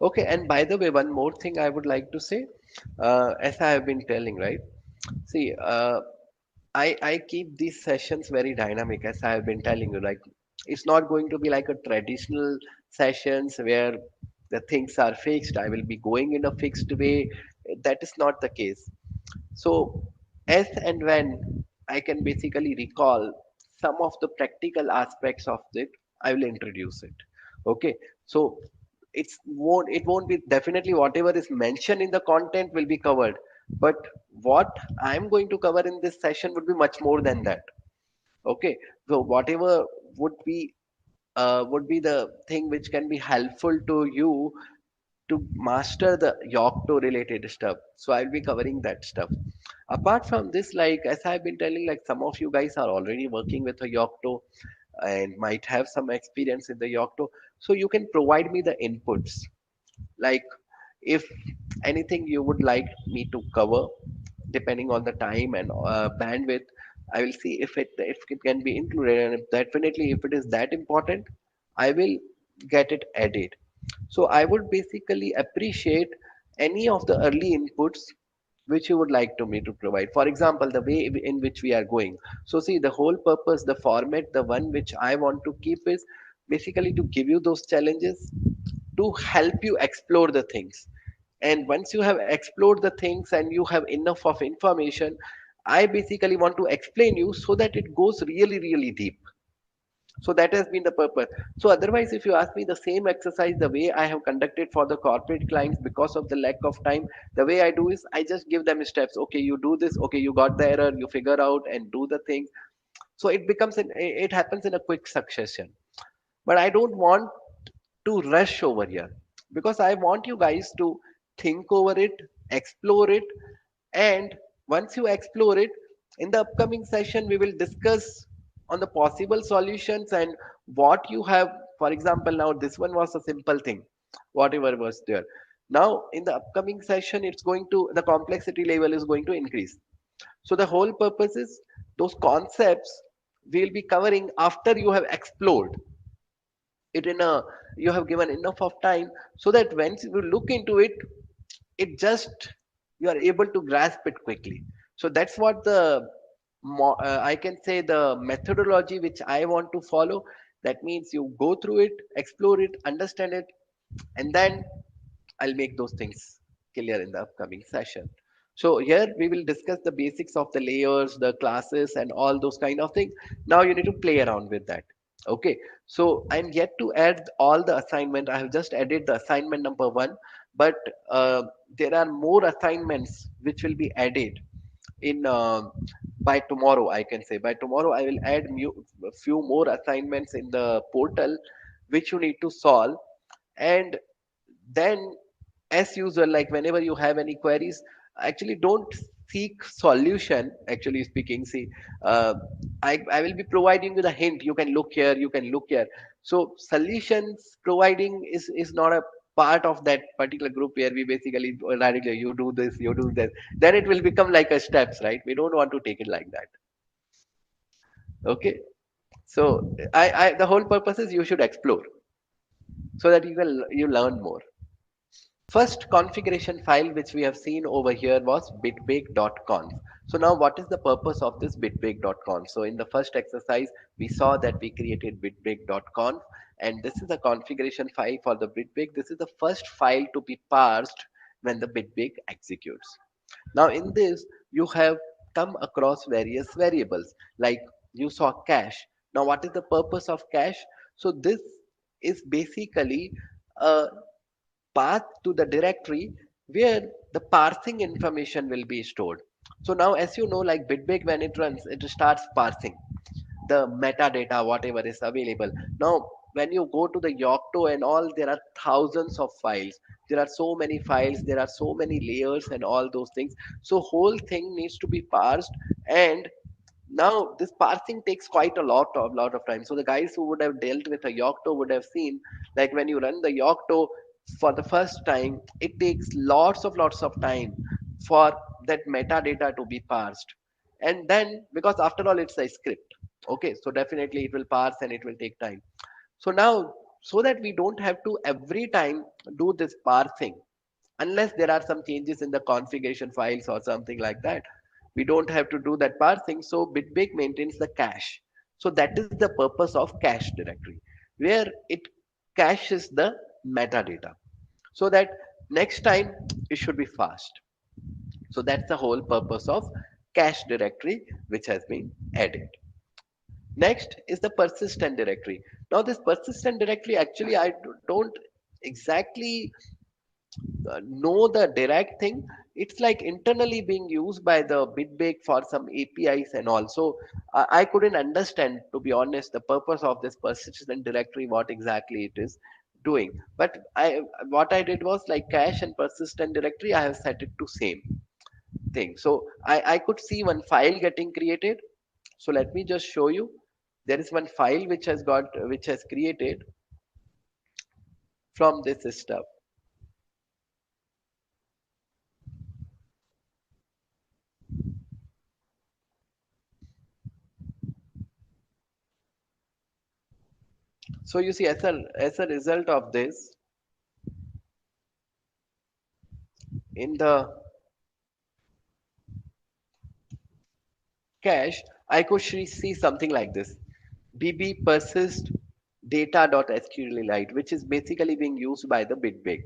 Okay, and by the way, one more thing I would like to say, as I have been telling, right? See, I keep these sessions very dynamic, as I have been telling you. Like, it's not going to be like a traditional sessions where the things are fixed. I will be going in a fixed way. That is not the case. So, as and when I can basically recall some of the practical aspects of it, I will introduce it. Okay, so it won't be definitely whatever is mentioned in the content will be covered, but what I'm going to cover in this session would be much more than that. Okay, so whatever would be would be the thing which can be helpful to you to master the Yocto related stuff. So I'll be covering that stuff. Apart from this, like as I've been telling, like some of you guys are already working with a Yocto and might have some experience in the Yocto. So you can provide me the inputs. Like if anything you would like me to cover, depending on the time and bandwidth, I will see if it can be included, and if definitely if it is that important, I will get it added. So I would basically appreciate any of the early inputs which you would like to me to provide. For example, the way in which we are going. So see, the whole purpose, the format, the one which I want to keep is basically to give you those challenges to help you explore the things. And once you have explored the things and you have enough of information, I basically want to explain you so that it goes really, really deep. So that has been the purpose. So otherwise, if you ask me the same exercise, the way I have conducted for the corporate clients, because of the lack of time, the way I do is I just give them steps. Okay, you do this. Okay, you got the error, you figure out and do the thing. So it happens in a quick succession. But I don't want to rush over here, because I want you guys to think over it, explore it, and once you explore it, in the upcoming session, we will discuss on the possible solutions and what you have. For example, now this one was a simple thing, whatever was there. Now, in the upcoming session, the complexity level is going to increase. So, the whole purpose is those concepts we'll be covering after you have explored it in a you have given enough of time, so that when you look into it, it just you are able to grasp it quickly. So that's what I can say the methodology which I want to follow. That means you go through it, explore it, understand it, and then I'll make those things clear in the upcoming session. So here we will discuss the basics of the layers, the classes, and all those kind of things. Now you need to play around with that. Okay. So I'm yet to add all the assignment. I have just added the assignment number one, but uh, there are more assignments which will be added in by tomorrow. I can say by tomorrow I will add a few more assignments in the portal which you need to solve. And then, as usual, like whenever you have any queries, actually don't seek solution. Actually speaking, see, uh, I will be providing you the hint. You can look here, you can look here. So solutions providing is not a part of that particular group where we basically directly you do this, you do this, then it will become like a steps, right? We don't want to take it like that. Okay. So I the whole purpose is you should explore so that you learn more. First configuration file which we have seen over here was bitbake.conf. So now what is the purpose of this bitbake.conf? So in the first exercise, we saw that we created bitbake.conf, and this is a configuration file for the Bitbake. This is the first file to be parsed when the Bitbake executes. Now in this, you have come across various variables, like you saw cache. Now what is the purpose of cache? So this is basically a path to the directory where the parsing information will be stored. So now, as you know, like Bitbake, when it runs, it starts parsing the metadata, whatever is available. Now, when you go to the Yocto and all, there are thousands of files. There are so many files, there are so many layers and all those things. So whole thing needs to be parsed, and now this parsing takes quite a lot of time. So the guys who would have dealt with a Yocto would have seen, like when you run the Yocto for the first time, it takes lots of time for that metadata to be parsed. And then, because after all it's a script, okay, so definitely it will parse and it will take time. So now so that we don't have to every time do this parsing unless there are some changes in the configuration files or something like that. We don't have to do that parsing, so Bitbake maintains the cache. So that is the purpose of cache directory, where it caches the metadata, so that next time it should be fast. So that's the whole purpose of cache directory which has been added. Next is the persistent directory. Now this persistent directory, actually don't exactly know the direct thing. It's like internally being used by the Bitbake for some APIs and all. So I couldn't understand, to be honest, the purpose of this persistent directory, what exactly it is doing. But what I did was like cache and persistent directory, I have set it to same thing. So I could see one file getting created. So let me just show you. There is one file which has created from this stuff. So you see, as a result of this, in the cache, I could see something like this: bb persist data.sqlite, which is basically being used by the Bitbake.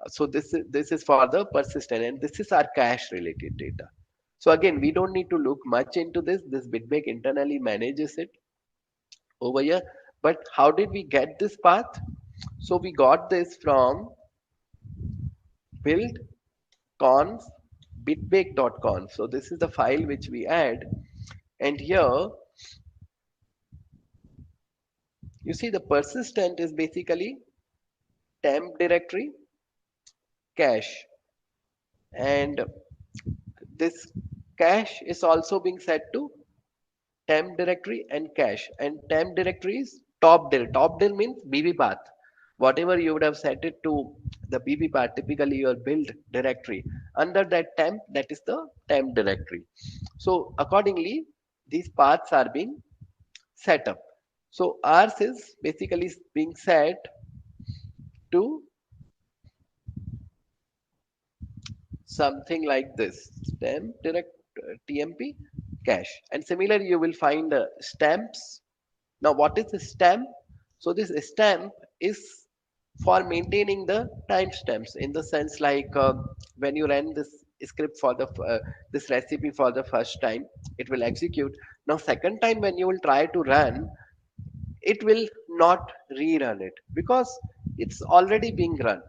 So this is for the persistent, and this is our cache related data. So again, we don't need to look much into this. This Bitbake internally manages it over here. But how did we get this path? So we got this from build conf bitbake.conf. So this is the file which we add, and here you see the persistent is basically temp directory cache, and this cache is also being set to temp directory and cache, and temp directory is top del means bb path, whatever you would have set it to the bb path, typically your build directory. Under that temp, that is the temp directory. So accordingly these paths are being set up. So ours is basically being set to something like this: temp direct tmp cache. And similarly you will find stamps. Now what is a stamp? So this stamp is for maintaining the timestamps, in the sense like when you run this script for the this recipe for the first time, it will execute. Now second time when you will try to run, it will not rerun it because it's already being run.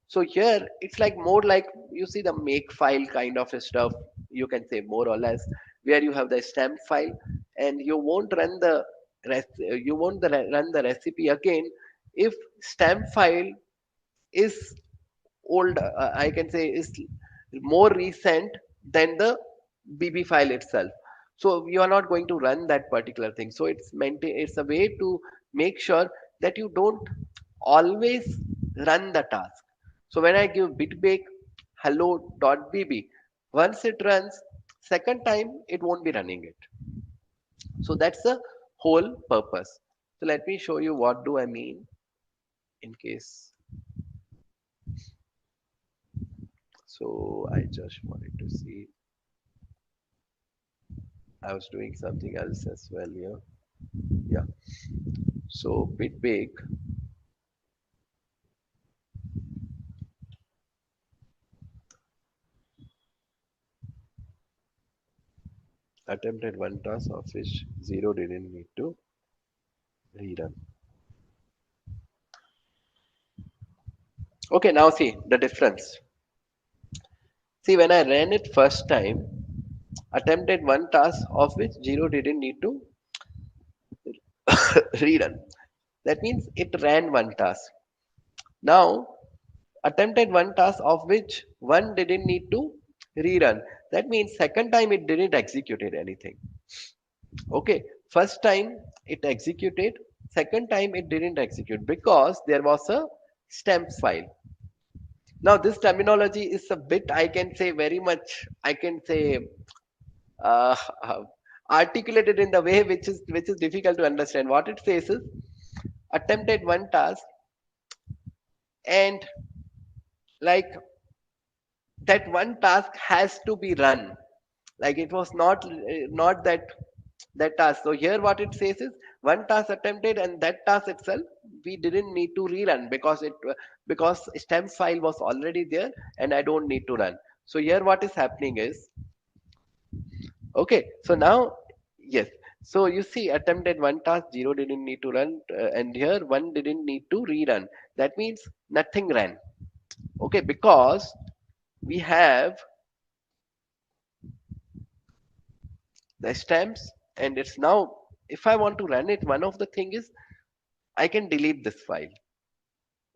So here it's like more like, you see the make file kind of a stuff, you can say more or less, where you have the stamp file, and you won't run the run the recipe again if stamp file is old, I can say is more recent than the bb file itself. So you are not going to run that particular thing. So it's a way to make sure that you don't always run the task. So when I give bitbake hello.bb, once it runs, second time it won't be running it. So that's the whole purpose. So let me show you what do I mean, in case. So I just wanted to see, I was doing something else as well here. Yeah. So Bitbake attempted one task of which zero didn't need to rerun. Okay, now see the difference. See, when I ran it first time, attempted one task of which zero didn't need to rerun. That means it ran one task. Now, attempted one task of which one didn't need to rerun. That means second time it didn't executed anything. Okay, first time it executed, second time it didn't execute because there was a stamp file. Now this terminology is a bit, I can say, very much, I can say, uh, uh, articulated in the way which is difficult to understand. What it says is, attempted one task, and like that one task has to be run. Like it was not that task. So here what it says is one task attempted, and that task itself we didn't need to rerun because stem file was already there and I don't need to run. So here what is happening is, okay, so now, yes, so you see attempted one task, zero didn't need to run, and here one didn't need to rerun. That means nothing ran. Okay, because we have the stems, and it's now, if I want to run it, one of the thing is I can delete this file.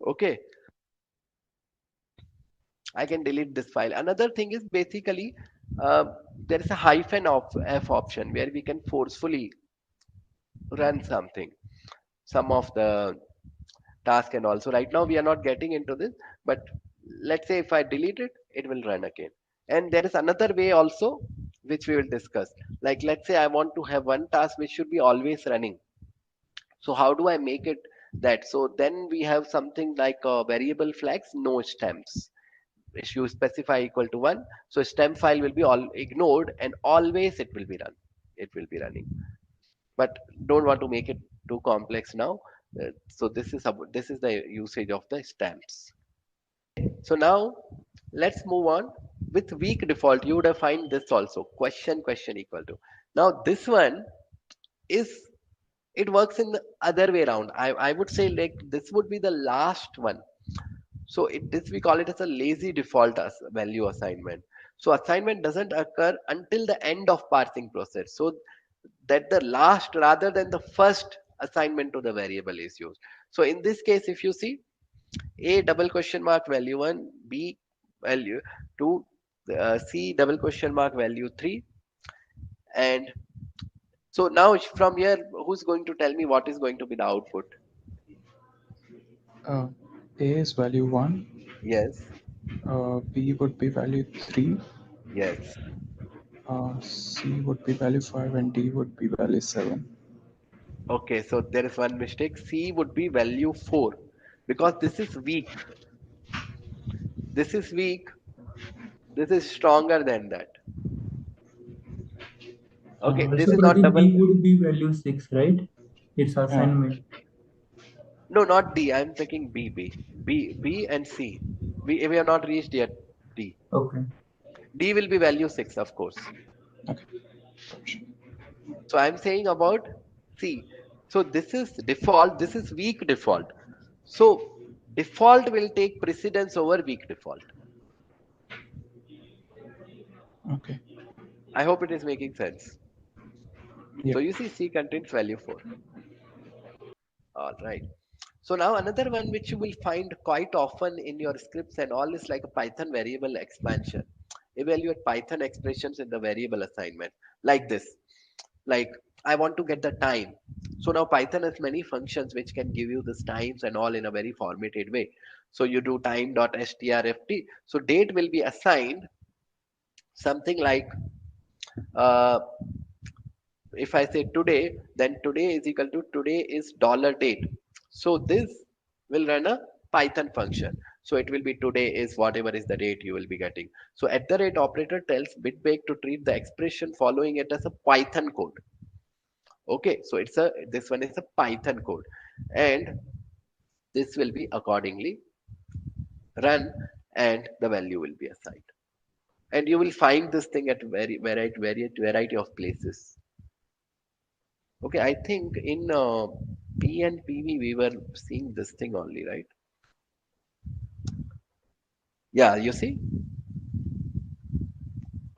Okay, I can delete this file. Another thing is basically uh, there is a hyphen of f option where we can forcefully run some of the task, and also right now we are not getting into this, but let's say if I delete it, it will run again. And there is another way also which we will discuss. Like let's say I want to have one task which should be always running. So how do I make it that? So then we have something like variable flags, no stems. If you specify equal to one, so stem file will be all ignored and always it will be run. It will be running. But don't want to make it too complex now. So this is the usage of the stems. So now let's move on with weak default. You would have find this also question equal to. Now this one is, it works in the other way around. I would say like this would be the last one. So this we call it as a lazy default as value assignment. So assignment doesn't occur until the end of parsing process. So that the last rather than the first assignment to the variable is used. So in this case, if you see a double question mark value 1, b value 2, c double question mark value 3, and so now from here, who's going to tell me what is going to be the output? Uh, A is value 1, Yes, B would be value 3, yes. C would be value 5, and D would be value 7. Okay, so there is one mistake. C would be value 4 because this is weak. This is weak. This is stronger than that. Okay, this So is not Pradeep, double. D would be value 6, right? It's Yeah, assignment. No, not D. I'm taking B and C. We have not reached yet D. Okay. D will be value 6, of course. okay. Gotcha. So I'm saying about C. So this is default. This is weak default. So default will take precedence over weak default. Okay. I hope it is making sense. Yeah. So you see C contains value 4. All right. So now another one which you will find quite often in your scripts and all is like a Python variable expansion. Evaluate Python expressions in the variable assignment like this. Like I want to get the time. So now Python has many functions which can give you this times and all in a very formatted way. So you do time.strft. So date will be assigned something like uh, if I say today, then today is equal to today is dollar date. So this will run a Python function. So it will be today is whatever is the date you will be getting. So at the rate operator tells Bitbake to treat the expression following it as a Python code. Okay, so this one is a Python code, and this will be accordingly run, and the value will be assigned. And you will find this thing at variety of places. Okay, I think in P and PV we were seeing this thing only, right? Yeah, you see,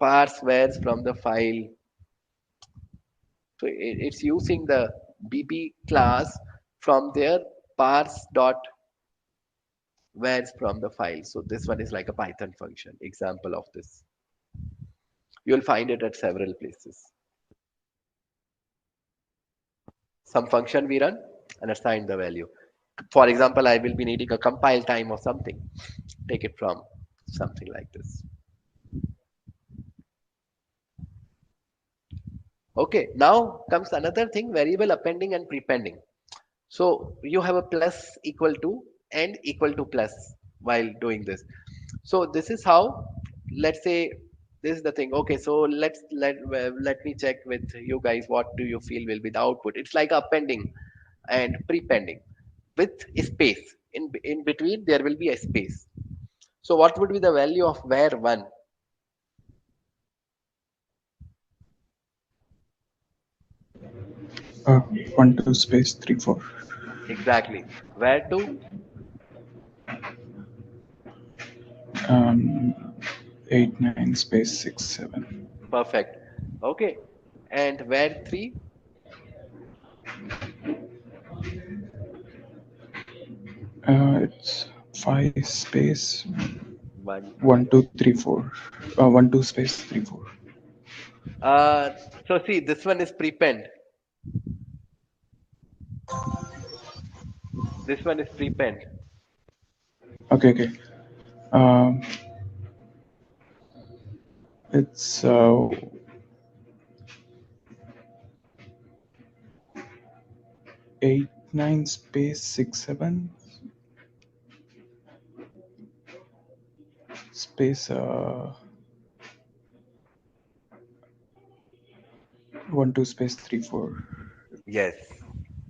parse wheres from the file. So it's using the BB class from their parse dot wheres from the file. So this one is like a Python function. Example of this. You'll find it at several places. Some function we run and assign the value. For example, I will be needing a compile time or something. Take it from something like this. Okay, now comes another thing, variable appending and prepending. So you have a plus equal to and equal to plus while doing this. So this is how, let's say, this is the thing. Okay, so let me check with you guys. What do you feel will be the output? It's like appending and prepending with a space. In between there will be a space. So what would be the value of where one? Uh, 1 2 space 3 4. Exactly. Where to? Um, 8 9 space 6 7. Perfect. Okay. And where three? It's 5 space One, 1 2 3 4. 1 2 space 3 4. uh, so see, this one is prepend. This one is prepend. Okay, okay. Um, it's 8 9 space 6 7 space 1 2 space 3 4. Yes,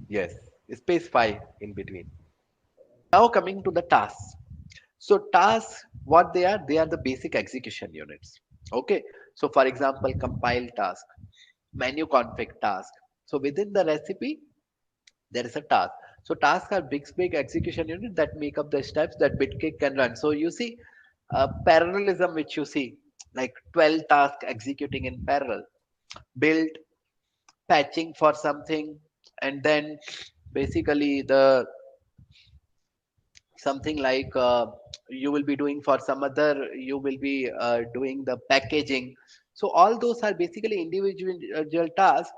yes. Space five in between. Now coming to the tasks. So tasks, what they are? They are the basic execution units. Okay. So for example, compile task, menu config task. So within the recipe, there is a task. So tasks are big execution unit that make up the steps that Bitcake can run. So you see, parallelism which you see, like 12 tasks executing in parallel, build, patching for something, and then basically the something like you will be doing for some other, you will be doing the packaging. So all those are basically individual tasks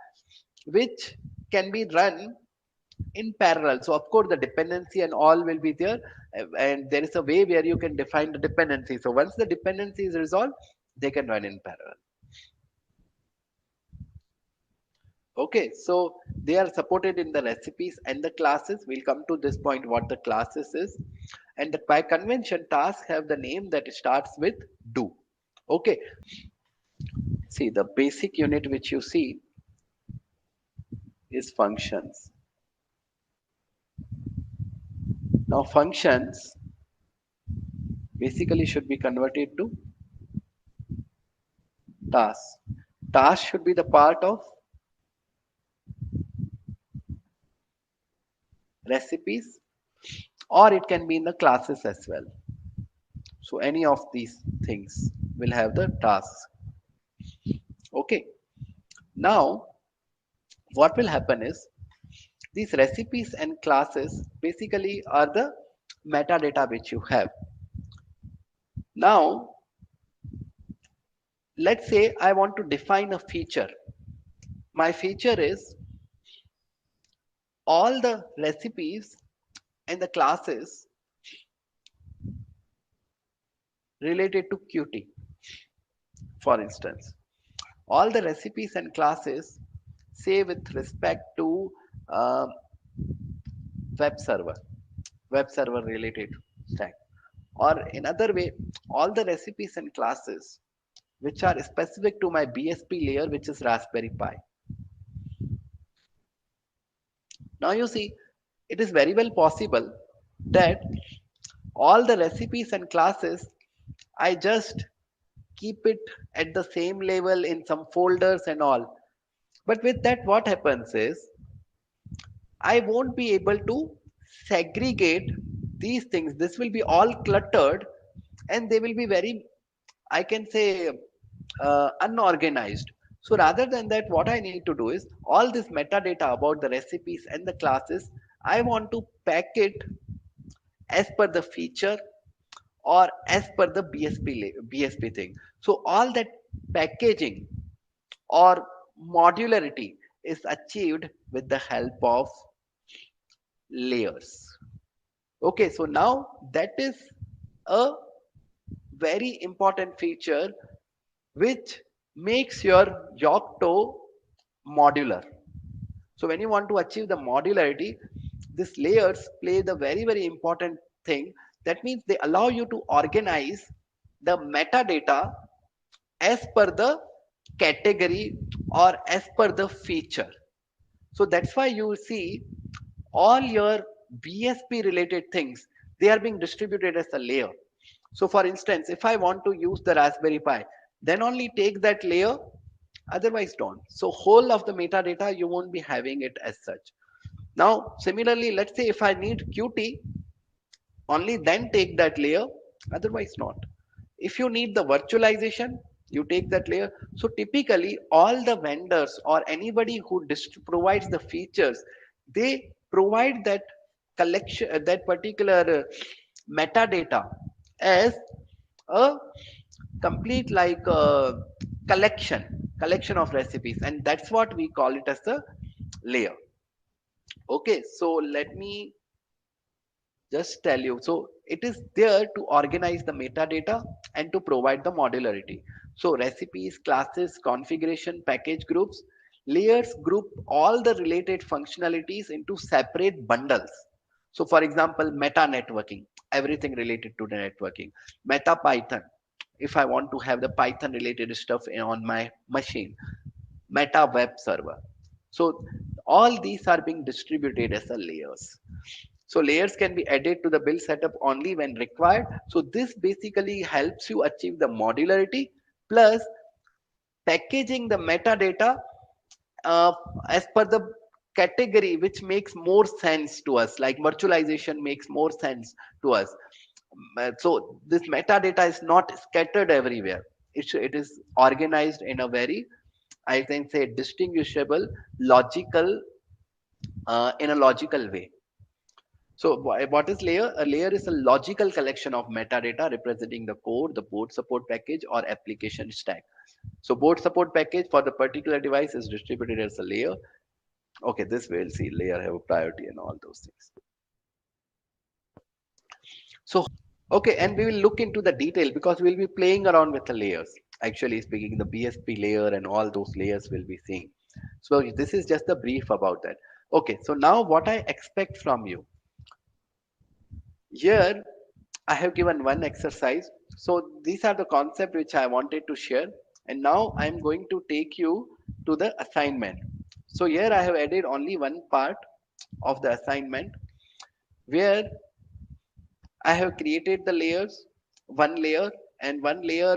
which can be run in parallel. So of course the dependency and all will be there, and there is a way where you can define the dependency. So once the dependency is resolved, they can run in parallel. Okay, so they are supported in the recipes and the classes. We'll come to this point what the classes is. And the, by convention, tasks have the name that starts with do. Okay, see the basic unit which you see is functions. Now functions basically should be converted to tasks. Task should be the part of recipes, or it can be in the classes as well. So any of these things will have the tasks. Okay, now what will happen is these recipes and classes basically are the metadata which you have. Now let's say I want to define a feature. My feature is all the recipes and the classes related to Qt. For instance, all the recipes and classes say with respect to uh, web server, web server related stack. Or in other way, all the recipes and classes which are specific to my BSP layer, which is Raspberry Pi. Now you see, it is very well possible that all the recipes and classes, I just keep it at the same level in some folders and all. But with that, what happens is I won't be able to segregate these things. This will be all cluttered and they will be very, I can say, unorganized. So rather than that, what I need to do is all this metadata about the recipes and the classes, I want to pack it as per the feature or as per the BSP thing. So all that packaging or modularity is achieved with the help of layers. Okay, so now that is a very important feature which makes your Yocto modular. So when you want to achieve the modularity, these layers play the very important thing. That means they allow you to organize the metadata as per the category or as per the feature. So that's why you see all your BSP related things, they are being distributed as a layer. So for instance, if I want to use the Raspberry Pi, then only take that layer, otherwise don't. So whole of the metadata, you won't be having it as such. Now, similarly, let's say if I need Qt, only then take that layer, otherwise not. If you need the virtualization, you take that layer. So typically all the vendors or anybody who provides the features, they provide that collection, that particular metadata as a complete like collection of recipes, and that's what we call it as the layer. Okay, so let me just tell you. So it is there to organize the metadata and to provide the modularity. So recipes, classes, configuration, package groups, layers group all the related functionalities into separate bundles. So for example, meta networking, everything related to the networking. Meta Python, if I want to have the Python related stuff on my machine. Meta web server. So all these are being distributed as a layers. So layers can be added to the build setup only when required. So this basically helps you achieve the modularity plus packaging the metadata uh, as per the category, which makes more sense to us. Like virtualization makes more sense to us. So this metadata is not scattered everywhere. It is organized in a very, I can say, distinguishable, logical, in a logical way. So what is layer? A layer is a logical collection of metadata representing the core, the board support package or application stack. So board support package for the particular device is distributed as a layer. Okay, this we'll see layer have a priority and all those things. So, okay, and we will look into the detail because we'll be playing around with the layers. Actually speaking, the BSP layer and all those layers we'll be seeing. So this is just a brief about that. Okay, so now what I expect from you. Here, I have given one exercise. So these are the concept which I wanted to share. And now I'm going to take you to the assignment. So here I have added only one part of the assignment where I have created the layers, one layer, and one layer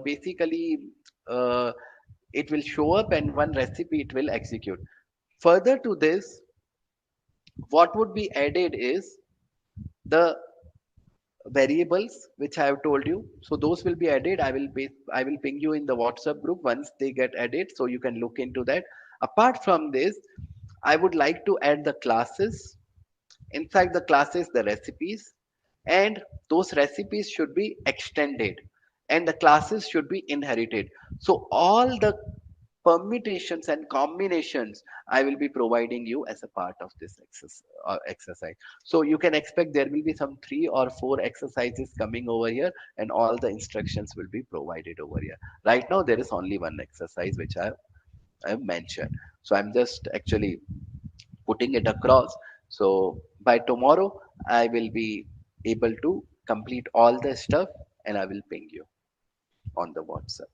basically uh, it will show up and one recipe it will execute. Further to this, what would be added is the variables which I have told you. So those will be added. I will ping you in the WhatsApp group once they get added, so you can look into that. Apart from this, I would like to add the classes. Inside the classes, the recipes, and those recipes should be extended, and the classes should be inherited. So all the permutations and combinations I will be providing you as a part of this exercise. So you can expect there will be some 3 or 4 exercises coming over here, and all the instructions will be provided over here. Right now, there is only one exercise which I've mentioned. So I'm just actually putting it across. So by tomorrow, I will be able to complete all the stuff and I will ping you on the WhatsApp.